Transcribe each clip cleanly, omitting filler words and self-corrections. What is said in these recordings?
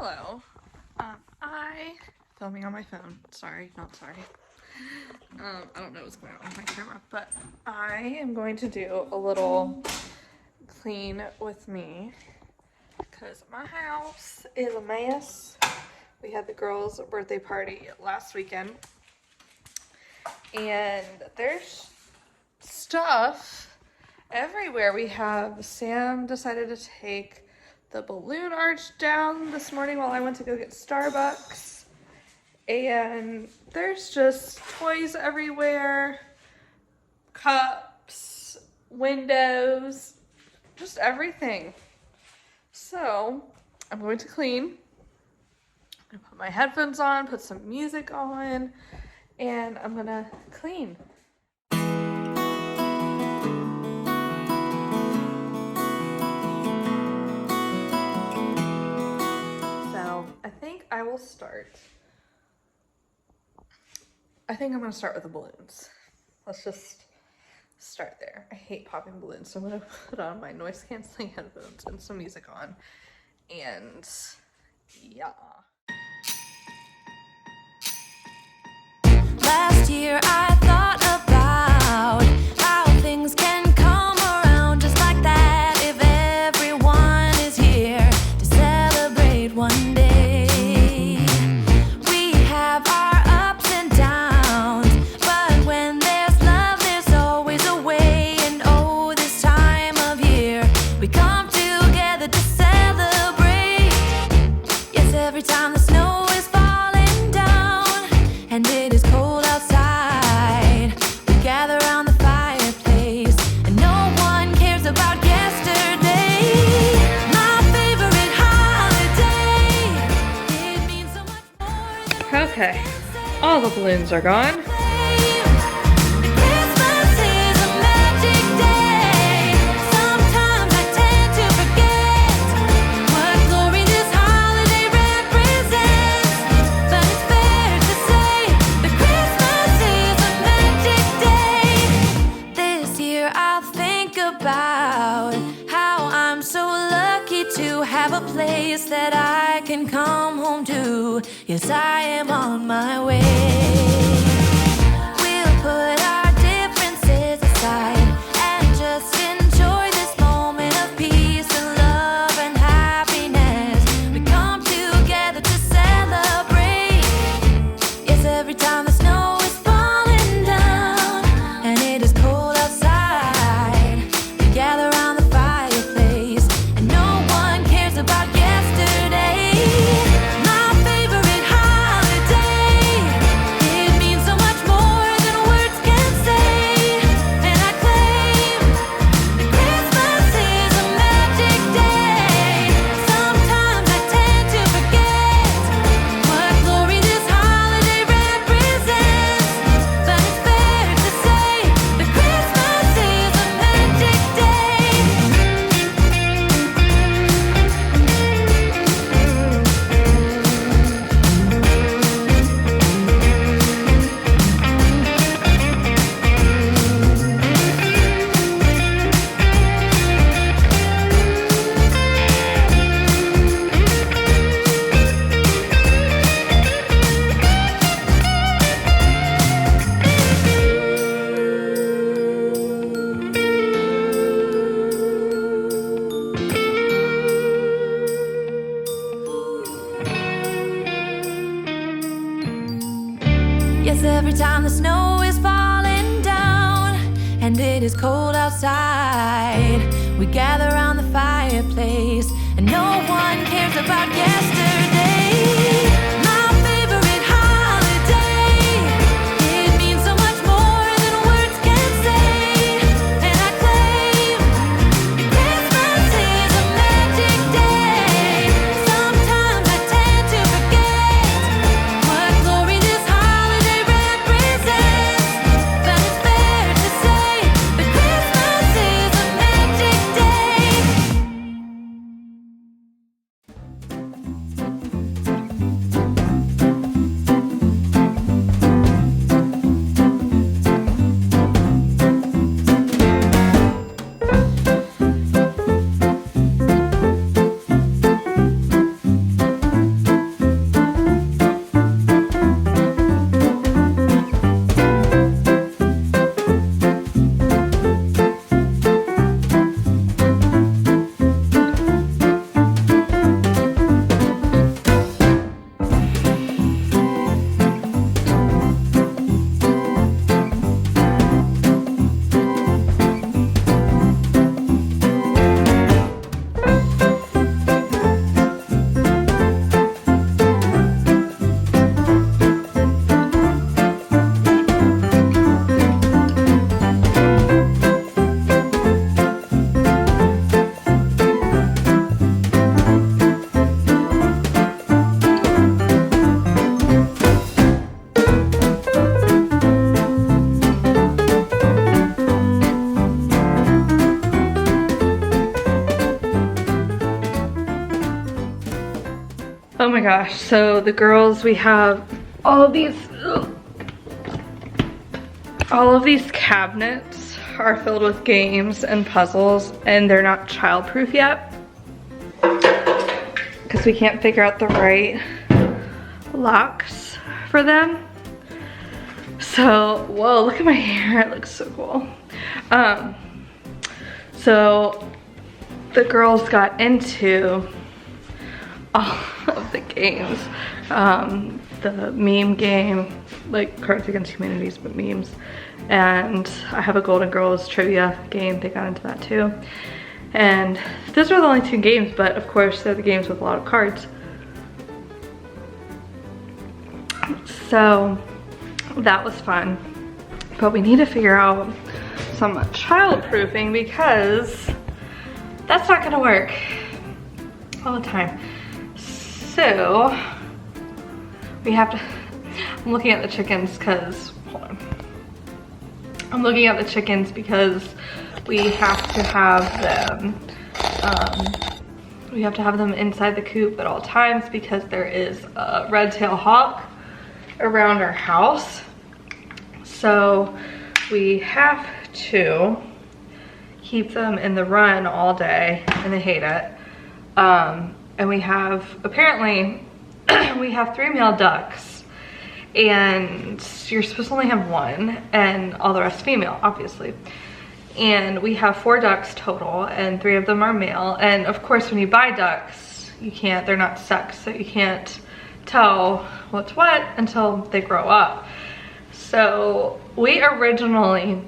Hello. I filming on my phone. Sorry, not sorry. I don't know what's going on with my camera, but I am going to do a little clean with me because my house is a mess. We had the girls' birthday party last weekend, and there's stuff everywhere. Sam decided to take the balloon arch down this morning while I went to go get Starbucks, and there's just toys everywhere, cups, windows, just everything. So I'm going to clean. I'm gonna put my headphones on, put some music on, and I'm gonna clean. I will start. I think I'm gonna start with the balloons. Let's just start there. I hate popping balloons, so I'm gonna put on my noise canceling headphones and some music on, and yeah. Last year I thought about how things can come around just like that if everyone is here to celebrate one day. Okay, all the balloons are gone. This year I'll think about how I'm so lucky to have a place that I can come home to. Yes, I am on my way. We'll put our differences aside and just enjoy this moment of peace and love and happiness. We come together to celebrate. Yes, every time the snow is falling down and it is cold outside, we gather around the fireplace and no one cares about yesterday. Every time the snow is falling down and it is cold outside, we gather around the fireplace and no one cares about yesterday. My favorite holiday, it means so much more than words can say. And I claim Christmas is a magic day. Sometimes I tend to forget what glory this holiday represents, but it's fair to say that Christmas is a magic day. Oh my gosh, so the girls, we have all of these cabinets are filled with games and puzzles, and they're not childproof yet because we can't figure out the right locks for them. So, whoa, look at my hair, it looks so cool. So the girls got into all of the games. The meme game, like Cards Against Humanities, but memes. And I have a Golden Girls trivia game, they got into that too. And those are the only 2 games, but of course they're the games with a lot of cards. So that was fun. But we need to figure out some childproofing because that's not gonna work all the time. So we have to, I'm looking at the chickens because, hold on. I'm looking at the chickens because we have to have them, inside the coop at all times because there is a red-tailed hawk around our house. So we have to keep them in the run all day and they hate it. And we have, apparently, we have 3 male ducks and you're supposed to only have 1 and all the rest female, obviously. And we have 4 ducks total and 3 of them are male. And of course, when you buy ducks, you can't, they're not sexed, so you can't tell what's what until they grow up. So we originally,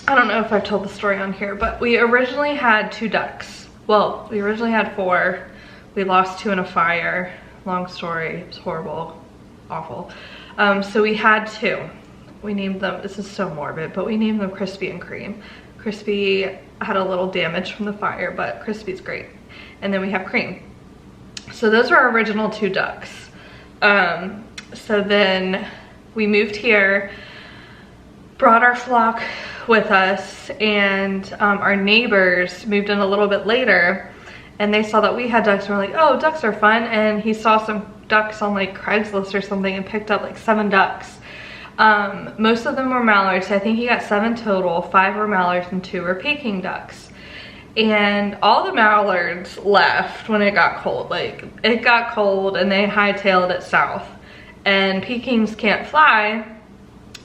I don't know if I've told the story on here, but we originally had 2 ducks. Well, we originally had 4. We lost 2 in a fire. Long story, it was horrible, awful. So we had 2. We named them, this is so morbid, but we named them Crispy and Cream. Crispy had a little damage from the fire, but Crispy's great. And then we have Cream. So those are our original 2 ducks. So then we moved here, brought our flock with us, and our neighbors moved in a little bit later, and they saw that we had ducks and were like, oh, ducks are fun. And he saw some ducks on like Craigslist or something and picked up like 7 ducks. Most of them were mallards. I think he got 7 total. 5 were mallards and 2 were Peking ducks. And all the mallards left when it got cold. Like, it got cold and they hightailed it south. And Pekings can't fly,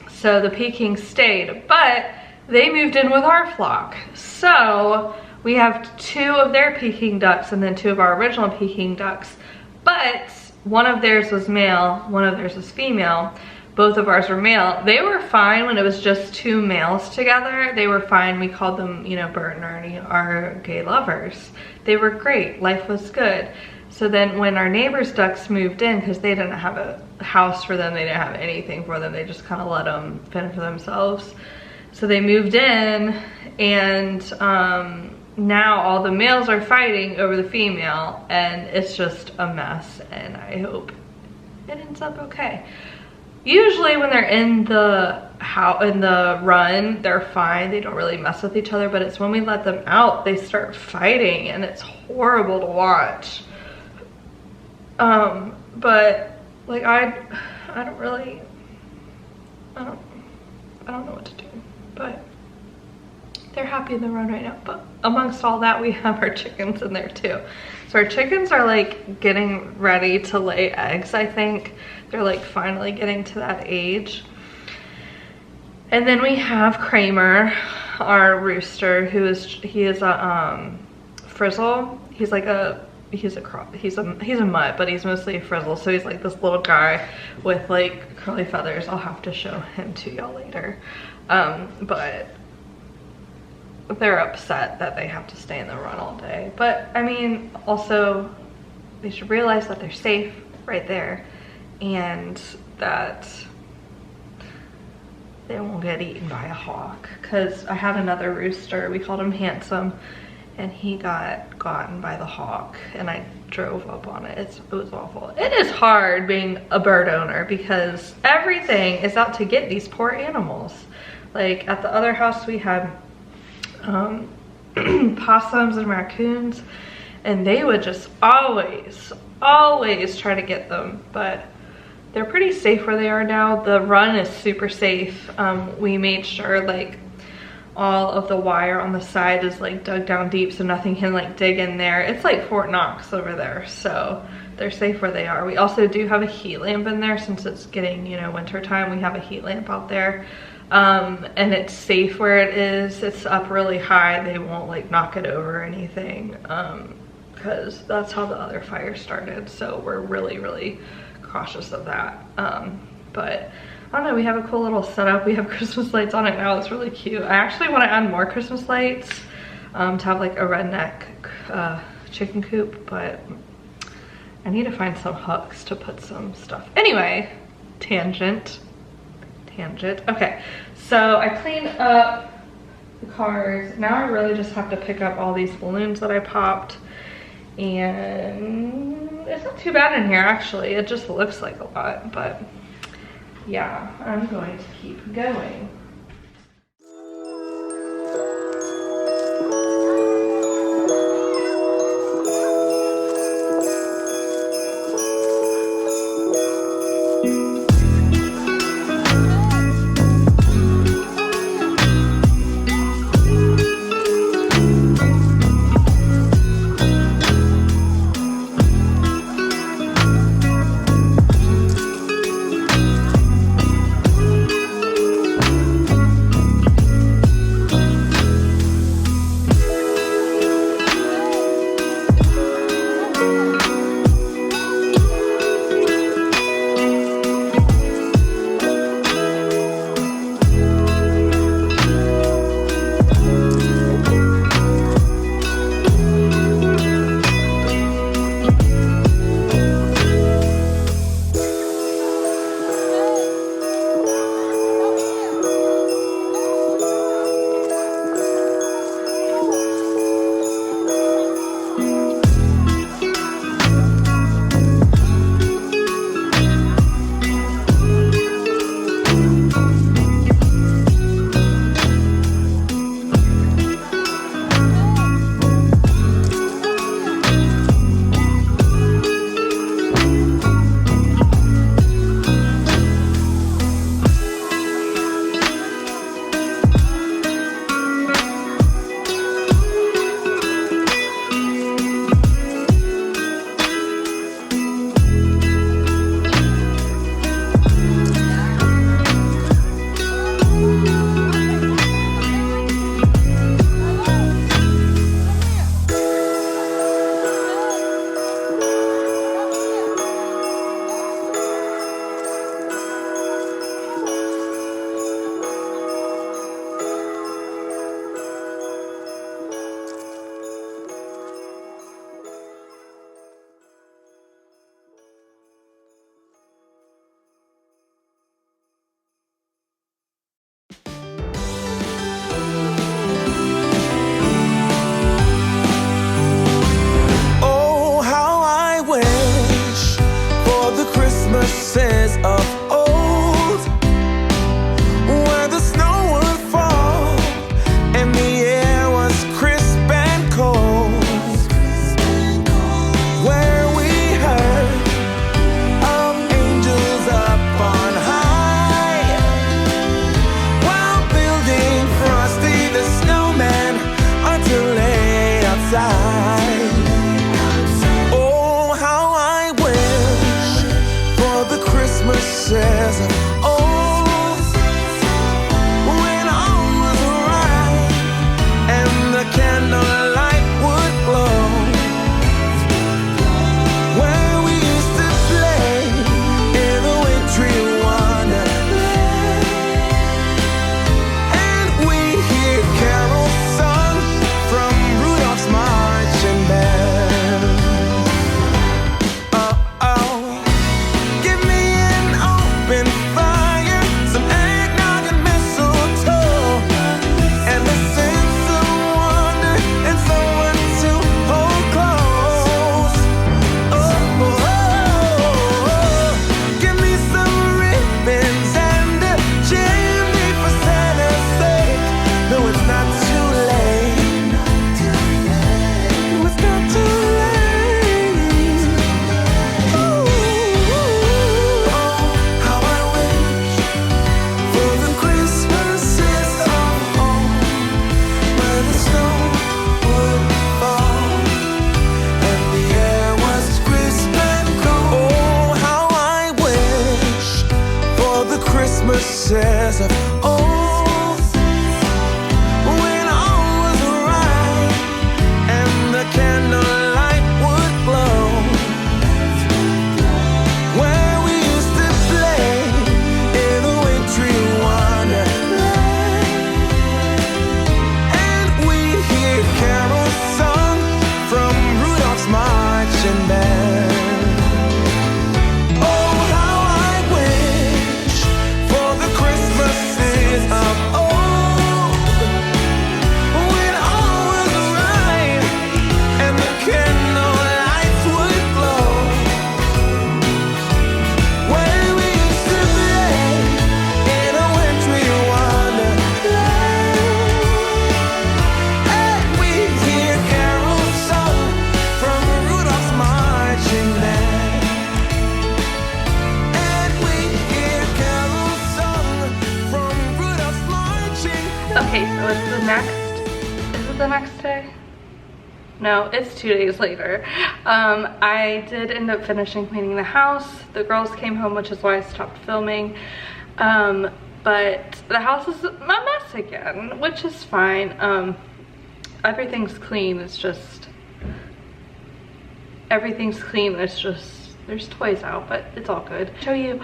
so the Pekings stayed. But they moved in with our flock. So we have 2 of their Peking ducks and then 2 of our original Peking ducks. But one of theirs was male, one of theirs was female. Both of ours were male. They were fine when it was just 2 males together. They were fine. We called them, you know, Bert and Ernie, our gay lovers. They were great. Life was good. So then when our neighbor's ducks moved in, because they didn't have a house for them, they didn't have anything for them, they just kind of let them fend for themselves. So they moved in, and now all the males are fighting over the female, and it's just a mess, and I hope it ends up okay. Usually when they're in the run, they're fine. They don't really mess with each other, but it's when we let them out, they start fighting, and it's horrible to watch. But like I don't know what to do, but they're happy in the run right now. But amongst all that, we have our chickens in there too. So our chickens are like getting ready to lay eggs, I think. They're like finally getting to that age. And then we have Kramer, our rooster, he is a frizzle. He's a mutt, but he's mostly a frizzle. So he's like this little guy with like curly feathers. I'll have to show him to y'all later. But they're upset that they have to stay in the run all day. But I mean, also they should realize that they're safe right there and that they won't get eaten by a hawk. Because I had another rooster, we called him Handsome, and he got gotten by the hawk, and I drove up on it. It was awful. It is hard being a bird owner because everything is out to get these poor animals. Like at the other house we had possums and raccoons, and they would just always always try to get them, but they're pretty safe where they are now. The run is super safe. We made sure like all of the wire on the side is like dug down deep so nothing can like dig in there. It's like Fort Knox over there, so they're safe where they are. We also do have a heat lamp in there since it's getting, you know, winter time. We have a heat lamp out there, and it's safe where it is. It's up really high. They won't like knock it over or anything, because that's how the other fire started. So we're really cautious of that. But I don't know, we have a cool little setup. We have Christmas lights on it now. It's really cute. I actually want to add more Christmas lights to have like a redneck chicken coop, but I need to find some hooks to put some stuff. Anyway, tangent. Okay, so I cleaned up the cars. Now I really just have to pick up all these balloons that I popped, and it's not too bad in here actually. It just looks like a lot, but yeah, I'm going to keep going. Oh, how I wish for the Christmas promises of old, when all was right and the candlelight would glow, where we used to play in a wintry wonderland, and we'd hear carols sung from Rudolph's marching band. Okay, so it's the next, is it the next day? No, it's 2 days later. I did end up finishing cleaning the house. The girls came home, which is why I stopped filming. But the house is a mess again, which is fine. Everything's clean, it's just, everything's clean, it's just, there's toys out, but it's all good. I'll show you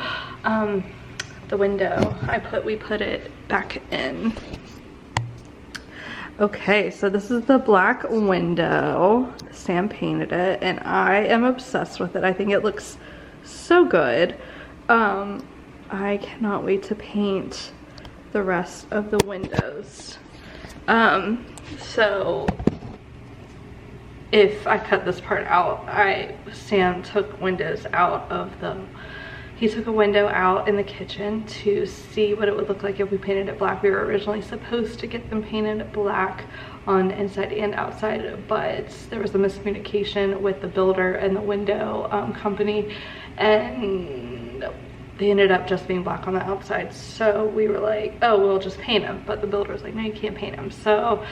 the window. We put it back in. Okay, so this is the black window. Sam painted it and I am obsessed with it. I think it looks so good. I cannot wait to paint the rest of the windows. So if I cut this part out, Sam took windows out of the, he took a window out in the kitchen to see what it would look like if we painted it black. We were originally supposed to get them painted black on the inside and outside, but there was a miscommunication with the builder and the window company, and they ended up just being black on the outside. So we were like, oh, we'll just paint them. But the builder was like, no, you can't paint them. So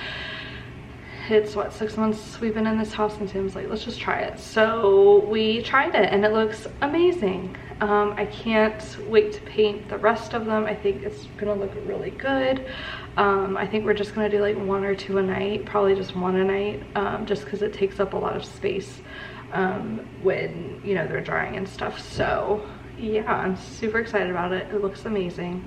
it's what, 6 months we've been in this house, and Sam's like, let's just try it. So we tried it and it looks amazing. I can't wait to paint the rest of them. I think it's gonna look really good. I think we're just gonna do like 1 or 2 a night, probably just 1 a night, just because it takes up a lot of space when, you know, they're drying and stuff. So yeah, I'm super excited about it. It looks amazing.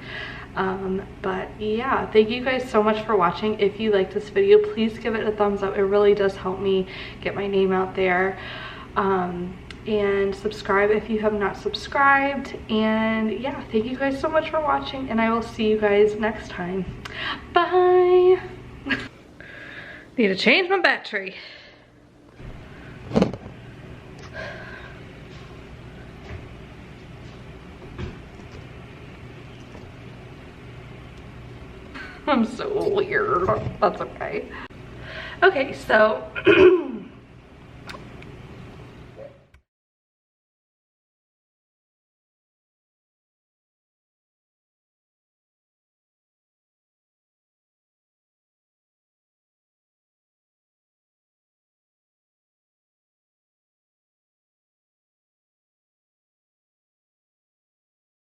But yeah, thank you guys so much for watching. If you like this video, please give it a thumbs up. It really does help me get my name out there. And subscribe if you have not subscribed. And yeah, thank you guys so much for watching, and I will see you guys next time. Bye. Need to change my battery. I'm so weird. That's okay. Okay, so